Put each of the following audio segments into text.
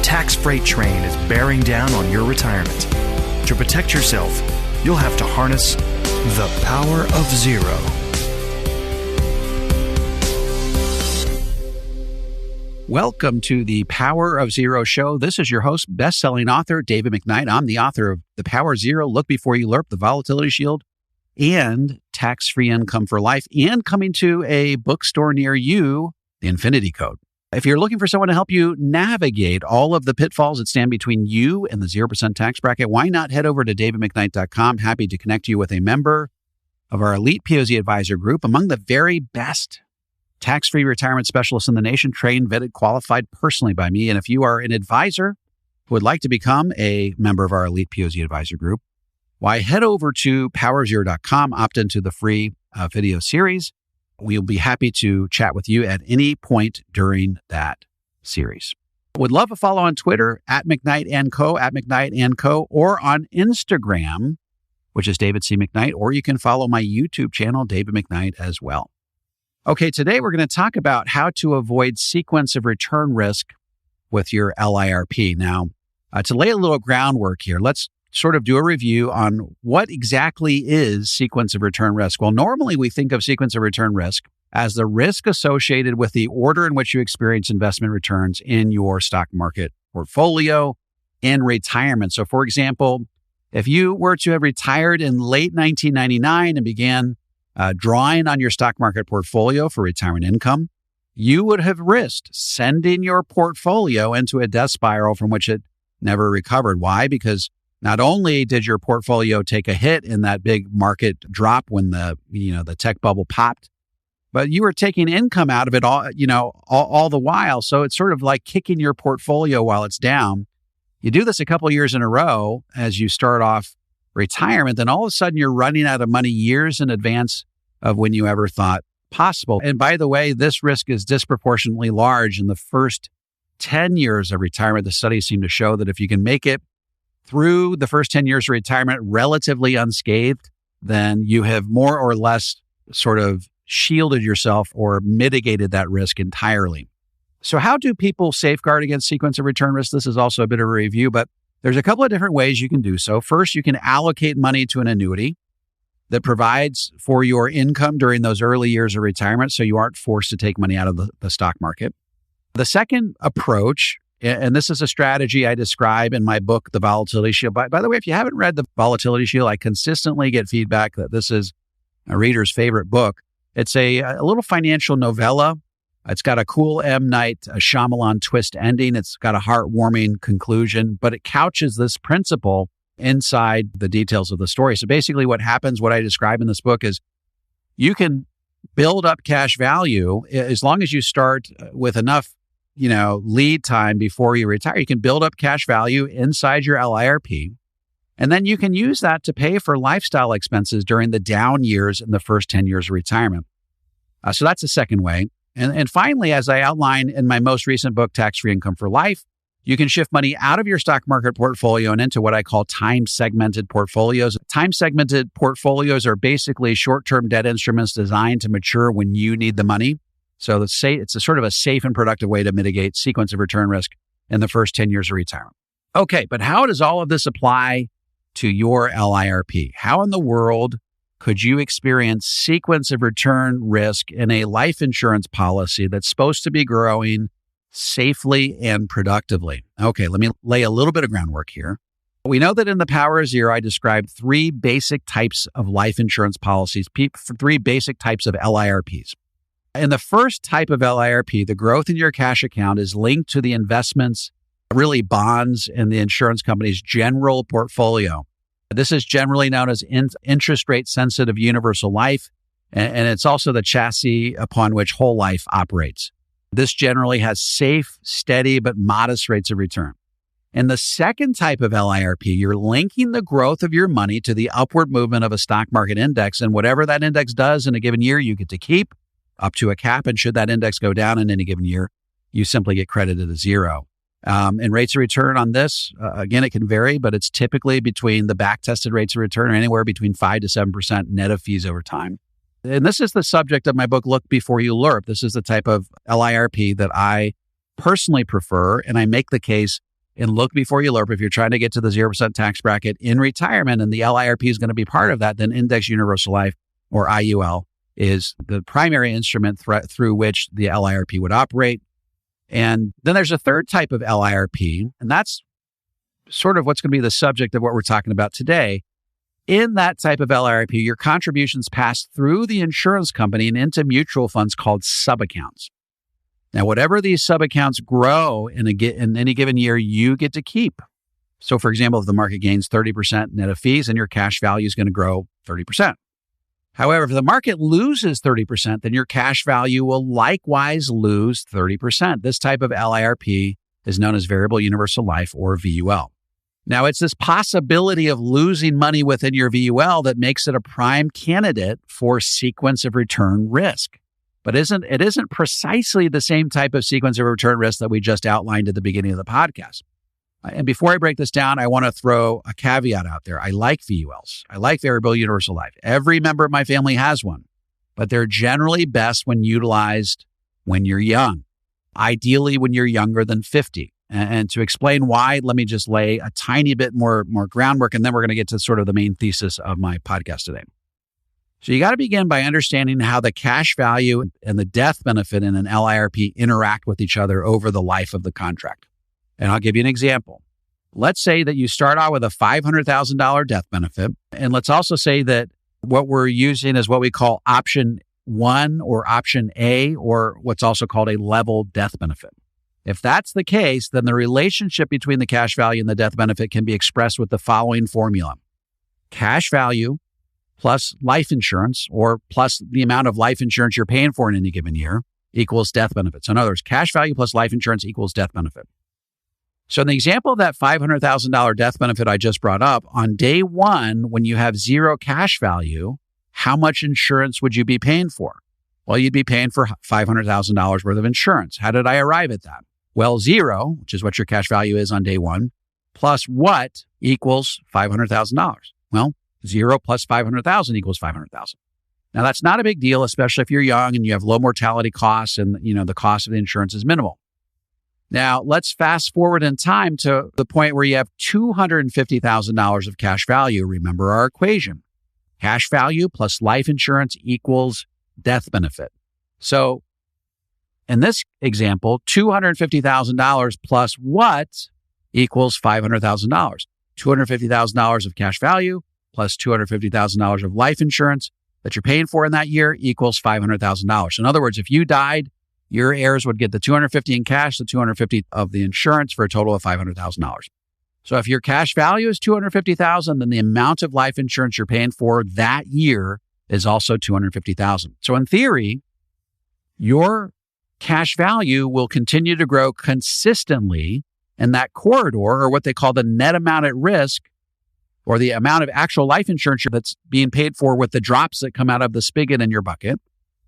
tax freight train is bearing down on your retirement. To protect yourself, you'll have to harness the power of zero. Welcome to the Power of Zero show. This is your host, best-selling author, David McKnight. I'm the author of The Power of Zero, Look Before You Lirp, The Volatility Shield, and Tax-Free Income for Life, and coming to a bookstore near you, The Infinity Code. If you're looking for someone to help you navigate all of the pitfalls that stand between you and the 0% tax bracket, why not head over to davidmcknight.com. Happy to connect you with a member of our elite POZ advisor group, among the very best tax-free retirement specialists in the nation, trained, vetted, qualified personally by me. And if you are an advisor who would like to become a member of our elite POZ advisor group, why head over to powerzero.com, opt into the free video series. We'll be happy to chat with you at any point during that series. Would love a follow on Twitter at McKnight & Co, at McKnight & Co, or on Instagram, which is David C. McKnight, or you can follow my YouTube channel, David McKnight, as well. Okay, today we're going to talk about how to avoid sequence of return risk with your LIRP. Now, to lay a little groundwork here, let's sort of do a review on what exactly is sequence of return risk. Well, normally we think of sequence of return risk as the risk associated with the order in which you experience investment returns in your stock market portfolio in retirement. So, for example, if you were to have retired in late 1999 and began drawing on your stock market portfolio for retirement income, you would have risked sending your portfolio into a death spiral from which it never recovered. Why? Because not only did your portfolio take a hit in that big market drop when the tech bubble popped, but you were taking income out of it all the while. So it's sort of like kicking your portfolio while it's down. You do this a couple of years in a row as you start off retirement, then all of a sudden you're running out of money years in advance of when you ever thought possible. And by the way, this risk is disproportionately large in the first 10 years of retirement. The studies seem to show that if you can make it through the first 10 years of retirement relatively unscathed, then you have more or less sort of shielded yourself or mitigated that risk entirely. So how do people safeguard against sequence of return risk? This is also a bit of a review, but there's a couple of different ways you can do so. First, you can allocate money to an annuity that provides for your income during those early years of retirement, so you aren't forced to take money out of the stock market. The second approach, and this is a strategy I describe in my book, The Volatility Shield. By the way, if you haven't read The Volatility Shield, I consistently get feedback that this is a reader's favorite book. It's a little financial novella. It's got a cool M. Night Shyamalan twist ending. It's got a heartwarming conclusion, but it couches this principle inside the details of the story. So basically what happens, what I describe in this book is you can build up cash value as long as you start with enough, lead time before you retire. You can build up cash value inside your LIRP, and then you can use that to pay for lifestyle expenses during the down years in the first 10 years of retirement. So that's the second way. And finally, as I outline in my most recent book, Tax-Free Income for Life, you can shift money out of your stock market portfolio and into what I call time-segmented portfolios. Time-segmented portfolios are basically short-term debt instruments designed to mature when you need the money. So it's a sort of a safe and productive way to mitigate sequence of return risk in the first 10 years of retirement. Okay, but how does all of this apply to your LIRP? How in the world could you experience sequence of return risk in a life insurance policy that's supposed to be growing safely and productively? Okay, let me lay a little bit of groundwork here. We know that in The Power of Zero, I described three basic types of life insurance policies, three basic types of LIRPs. In the first type of LIRP, the growth in your cash account is linked to the investments, really bonds in the insurance company's general portfolio. This is generally known as interest rate sensitive universal life, and it's also the chassis upon which whole life operates. This generally has safe, steady, but modest rates of return. In the second type of LIRP, you're linking the growth of your money to the upward movement of a stock market index, and whatever that index does in a given year, you get to keep up to a cap. And should that index go down in any given year, you simply get credited a zero. And rates of return on this, again, it can vary, but it's typically between the back-tested rates of return, or anywhere between 5 to 7% net of fees over time. And this is the subject of my book, Look Before You Lirp. This is the type of LIRP that I personally prefer, and I make the case in Look Before You Lirp, if you're trying to get to the 0% tax bracket in retirement and the LIRP is going to be part of that, then Index Universal Life, or IUL, is the primary instrument through which the LIRP would operate. And then there's a third type of LIRP, and that's sort of what's going to be the subject of what we're talking about today. In that type of LIRP, your contributions pass through the insurance company and into mutual funds called subaccounts. Now, whatever these subaccounts grow in any given year, you get to keep. So, for example, if the market gains 30% net of fees, then your cash value is going to grow 30%. However, if the market loses 30%, then your cash value will likewise lose 30%. This type of LIRP is known as Variable Universal Life, or VUL. Now, it's this possibility of losing money within your VUL that makes it a prime candidate for sequence of return risk. But it isn't precisely the same type of sequence of return risk that we just outlined at the beginning of the podcast. And before I break this down, I want to throw a caveat out there. I like VULs. I like Variable Universal Life. Every member of my family has one, but they're generally best when utilized when you're young, ideally when you're younger than 50. And to explain why, let me just lay a tiny bit more groundwork, and then we're going to get to sort of the main thesis of my podcast today. So you got to begin by understanding how the cash value and the death benefit in an LIRP interact with each other over the life of the contract. And I'll give you an example. Let's say that you start out with a $500,000 death benefit. And let's also say that what we're using is what we call option 1 or option A, or what's also called a level death benefit. If that's the case, then the relationship between the cash value and the death benefit can be expressed with the following formula. Cash value plus life insurance, or plus the amount of life insurance you're paying for in any given year, equals death benefit. So in other words, cash value plus life insurance equals death benefit. So in the example of that $500,000 death benefit I just brought up, on day one, when you have zero cash value, how much insurance would you be paying for? Well, you'd be paying for $500,000 worth of insurance. How did I arrive at that? Well, zero, which is what your cash value is on day one, plus what equals $500,000? Well, 0 plus 500,000 equals 500,000. Now, that's not a big deal, especially if you're young and you have low mortality costs and, the cost of the insurance is minimal. Now, let's fast forward in time to the point where you have $250,000 of cash value. Remember our equation. Cash value plus life insurance equals death benefit. So in this example, $250,000 plus what equals $500,000? $250,000 of cash value plus $250,000 of life insurance that you're paying for in that year equals $500,000. In other words, if you died, your heirs would get the $250,000 in cash, the $250,000 of the insurance, for a total of $500,000. So if your cash value is $250,000, then the amount of life insurance you're paying for that year is also $250,000. So in theory, your cash value will continue to grow consistently in that corridor, or what they call the net amount at risk, or the amount of actual life insurance that's being paid for with the drops that come out of the spigot in your bucket.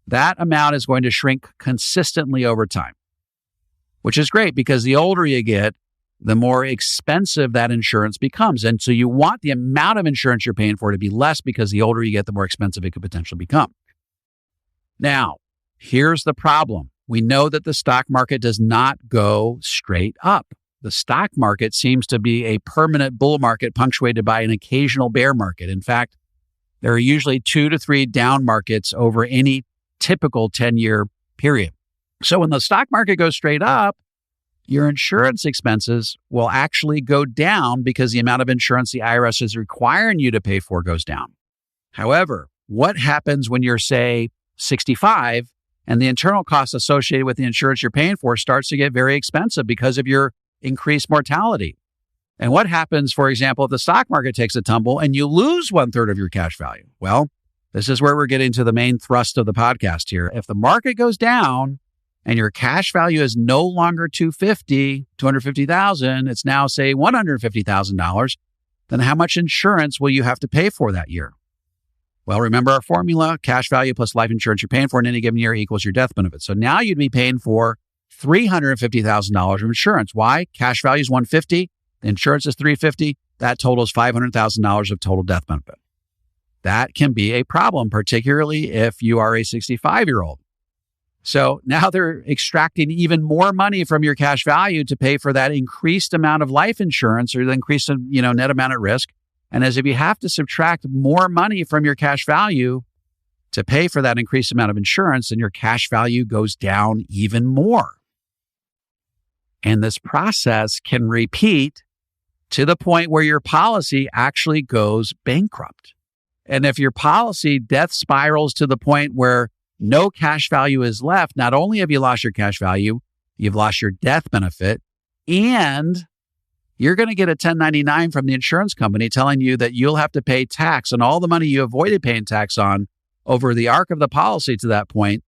That amount is going to shrink consistently over time, which is great because the older you get, the more expensive that insurance becomes. And so you want the amount of insurance you're paying for to be less, because the older you get, the more expensive it could potentially become. Now, here's the problem. We know that the stock market does not go straight up. The stock market seems to be a permanent bull market punctuated by an occasional bear market. In fact, there are usually 2 to 3 down markets over any typical 10-year period. So when the stock market goes straight up, your insurance expenses will actually go down because the amount of insurance the IRS is requiring you to pay for goes down. However, what happens when you're, say, 65 and the internal cost associated with the insurance you're paying for starts to get very expensive because of your increased mortality? And what happens, for example, if the stock market takes a tumble and you lose 1/3 of your cash value? Well, this is where we're getting to the main thrust of the podcast here. If the market goes down and your cash value is no longer $250,000, it's now, say, $150,000, then how much insurance will you have to pay for that year? Well, remember our formula, cash value plus life insurance you're paying for in any given year equals your death benefit. So now you'd be paying for $350,000 of insurance. Why? Cash value is $150,000, the insurance is $350,000. That totals $500,000 of total death benefit. That can be a problem, particularly if you are a 65-year-old. So now they're extracting even more money from your cash value to pay for that increased amount of life insurance or the increased, net amount at risk. And as if you have to subtract more money from your cash value to pay for that increased amount of insurance, then your cash value goes down even more. And this process can repeat to the point where your policy actually goes bankrupt. And if your policy death spirals to the point where no cash value is left, not only have you lost your cash value, you've lost your death benefit, and you're going to get a 1099 from the insurance company telling you that you'll have to pay tax on all the money you avoided paying tax on over the arc of the policy to that point,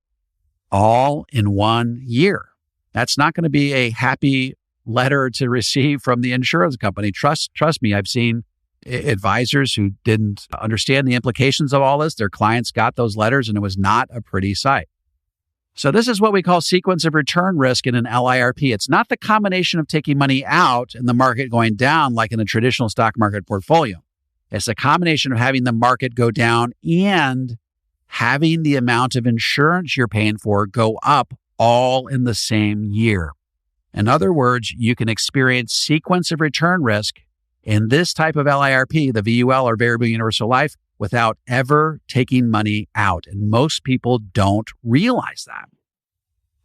all in 1 year. That's not going to be a happy letter to receive from the insurance company. Trust me, I've seen advisors who didn't understand the implications of all this. Their clients got those letters and it was not a pretty sight. So this is what we call sequence of return risk in an LIRP. It's not the combination of taking money out and the market going down like in a traditional stock market portfolio. It's a combination of having the market go down and having the amount of insurance you're paying for go up all in the same year. In other words, you can experience sequence of return risk in this type of LIRP, the VUL or Variable Universal Life, without ever taking money out. And most people don't realize that.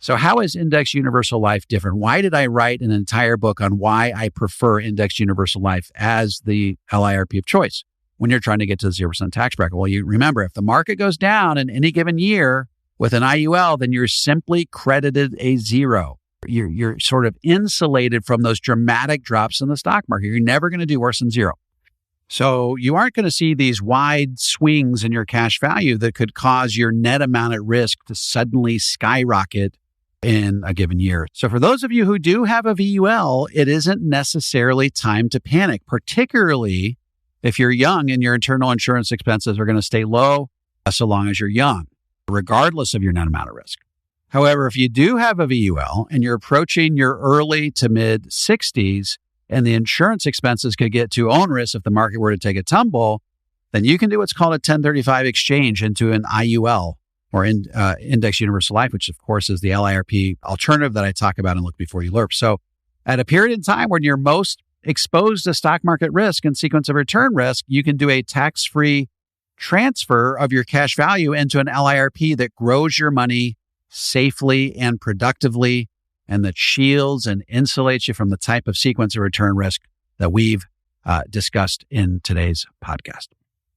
So how is Index Universal Life different? Why did I write an entire book on why I prefer Index Universal Life as the LIRP of choice when you're trying to get to the 0% tax bracket? Well, you remember, if the market goes down in any given year with an IUL, then you're simply credited a zero. You're sort of insulated from those dramatic drops in the stock market. You're never going to do worse than zero. So you aren't going to see these wide swings in your cash value that could cause your net amount at risk to suddenly skyrocket in a given year. So for those of you who do have a VUL, it isn't necessarily time to panic, particularly if you're young and your internal insurance expenses are going to stay low so long as you're young, regardless of your net amount of risk. However, if you do have a VUL and you're approaching your early to mid 60s, and the insurance expenses could get too onerous if the market were to take a tumble, then you can do what's called a 1035 exchange into an IUL or Index Universal Life, which of course is the LIRP alternative that I talk about in Look Before You Lirp. So at a period in time when you're most exposed to stock market risk and sequence of return risk, you can do a tax-free transfer of your cash value into an LIRP that grows your money safely and productively, and that shields and insulates you from the type of sequence of return risk that we've discussed in today's podcast.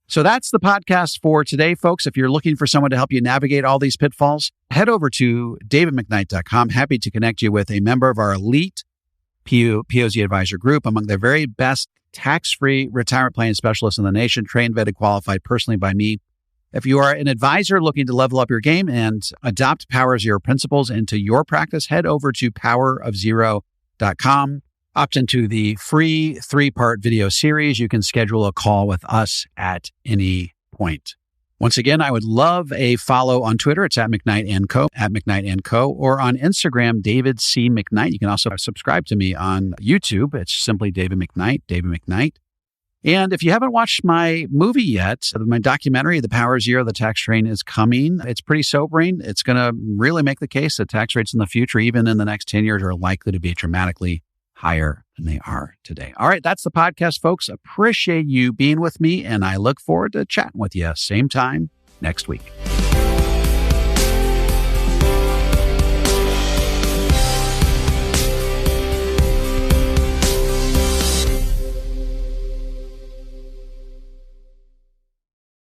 So that's the podcast for today, folks. If you're looking for someone to help you navigate all these pitfalls, head over to davidmcknight.com. Happy to connect you with a member of our elite POZ advisor group, among the very best tax-free retirement planning specialists in the nation, trained, vetted, qualified personally by me. If you are an advisor looking to level up your game and adopt Power of Zero principles into your practice, head over to powerofzero.com. Opt into the free 3-part video series. You can schedule a call with us at any point. Once again, I would love a follow on Twitter. It's at McKnight & Co., at McKnight & Co., or on Instagram, David C. McKnight. You can also subscribe to me on YouTube. It's simply David McKnight, David McKnight. And if you haven't watched my movie yet, my documentary, The Power of Zero, The Tax Train, is coming. It's pretty sobering. It's going to really make the case that tax rates in the future, even in the next 10 years, are likely to be dramatically higher than they are today. All right, that's the podcast, folks. Appreciate you being with me, and I look forward to chatting with you same time next week.